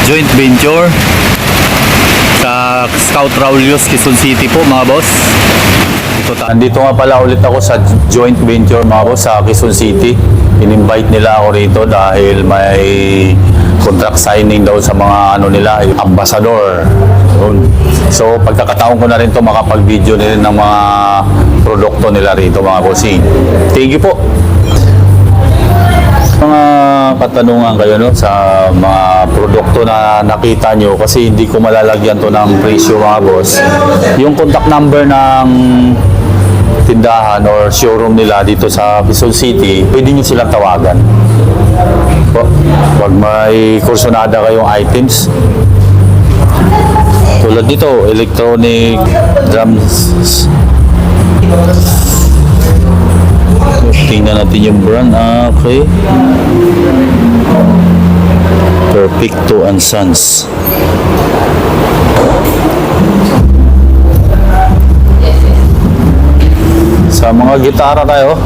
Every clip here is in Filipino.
joint venture sa Scout Raulios, Quezon City po mga boss. Nandito nga pala ulit ako sa joint venture mga boss sa Quezon City. In-invite nila ako rito dahil may contract signing daw sa mga ano nila, ambassador. So pagkakataon ko na rin to makapag-video din ng mga produkto nila rito mga bossing. Thank you po. Mga katanungan kayo no, sa mga produkto na nakita nyo kasi hindi ko malalagyan to ng presyo mga boss. Yung contact number ng tindahan or showroom nila dito sa Quezon City, pwede nyo silang tawagan. Pag may kursunada kayong items, tulad dito, electronic drums. Tingnan natin yung brand. Okay. Perfecto and Sons. Sa mga gitara tayo,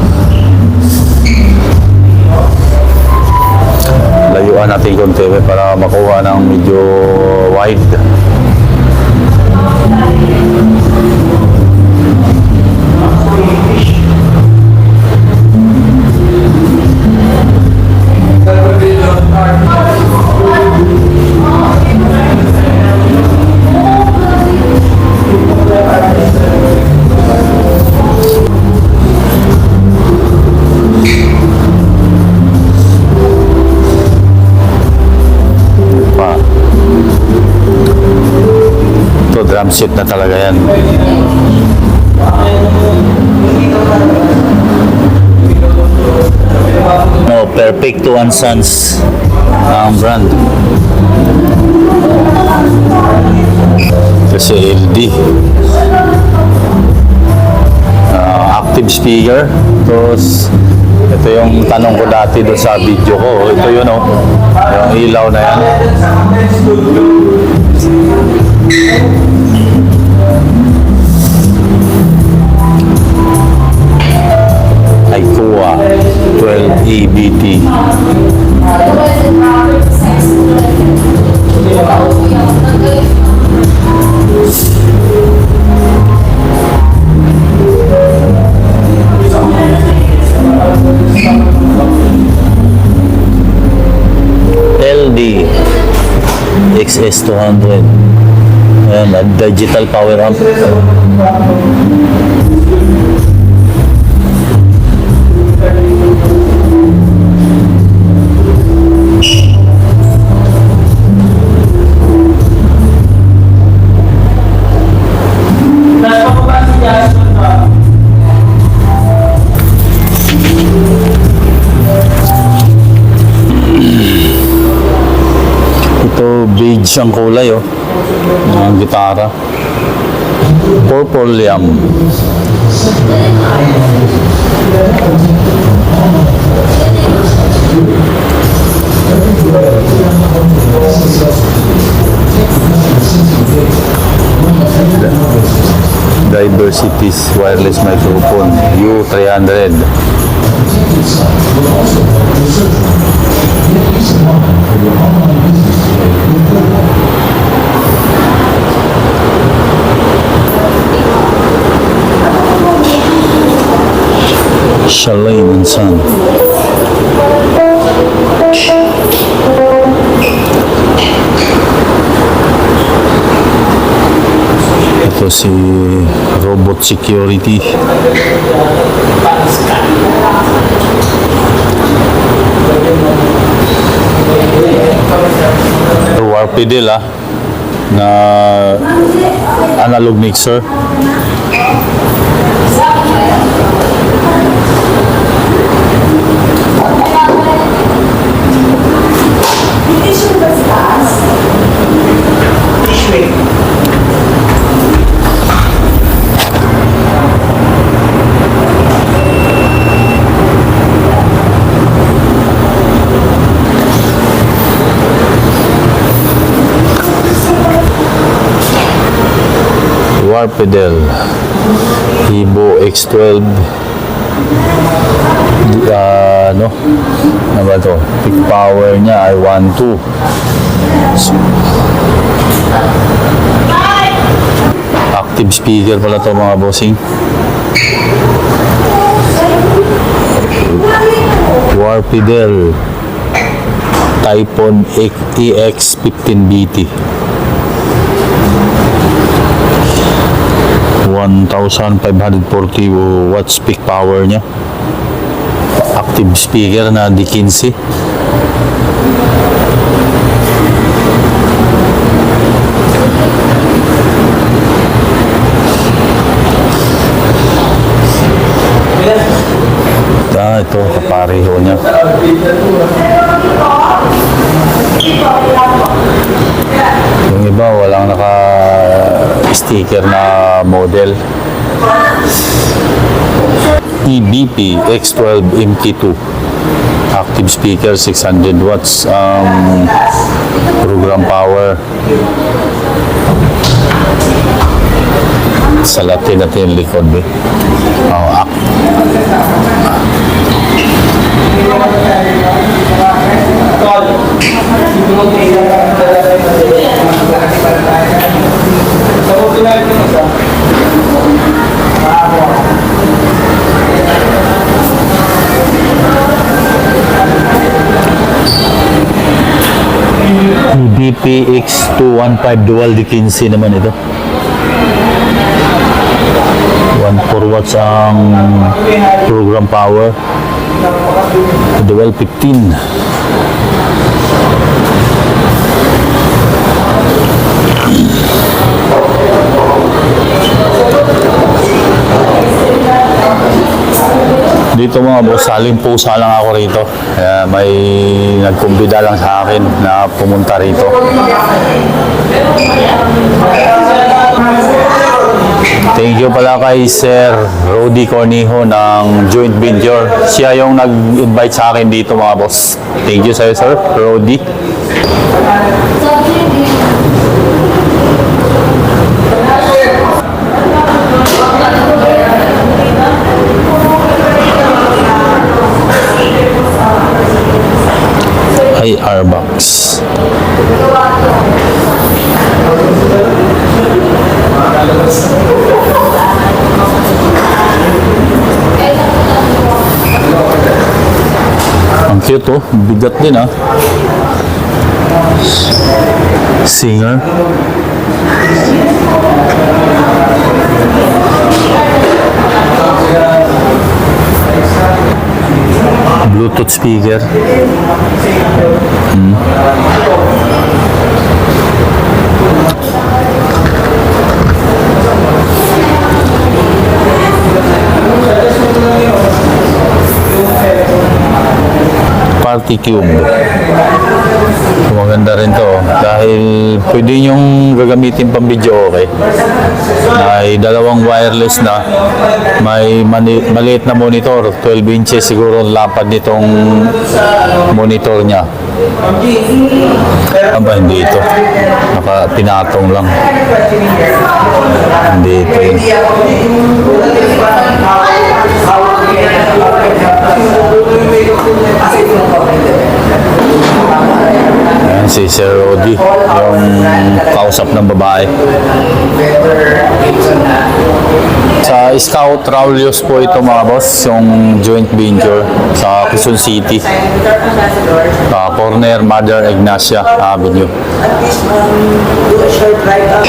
layuan natin konti para makuha ng medyo wide. Drum set na talaga yan. No, Perfecto and Sons ang brand. Kasi LD. Active speaker. Tapos ito yung tanong ko dati doon sa video ko. Ito yun oh. Yung ilaw na yan. ICOA 12 EBT. LD XS200. Ayan, digital power amp. Ito beige ang kulay oh. Ang gitara. Purple yam. Diversities wireless microphone U300. Shalain and Son. Ito si Robot Security. Warpedal na analog mixer. Warpedal Evo X12 ano ba to? Peak power niya ay 1.2. Active speaker pala to mga bossing. Warpidel Typhoon EX15BT 1540 watts peak power nya. Active speaker na D15. Ito kapareho niya. Yung iba walang naka-sticker na model. EBP X12 MK2 active speaker 600 watts program power. Sa latin natin yung likod BPX215 dual D15 naman ito. 14 watts ang program power. Dual 15. Dito mga boss, saling pusa lang ako rito. Kaya may nagkumbida lang sa akin na pumunta rito. Thank you pala kay Sir Rudy Cornejo ng Joint Venture. Siya yung nag-invite sa akin dito mga boss. Thank you sa'yo, Sir Rudy. IR-Box. Ang cute oh, bigat din ah. Singer. Bluetooth speaker. Party Cube. Maganda rin to dahil pwede yung gagamitin pang video, okay. May dalawang wireless na, may maliit na monitor, 12 inches siguro lapad nitong monitor niya. Aba, hindi ito. Pinatong lang. Hindi ito yun. Ayan si Sir Rudy, yung kausap ng babae. Sa Scout Raulios po ito mga boss, yung joint venture sa Quezon City. Corner Mother Ignacia Avenue. At least do a short write-up.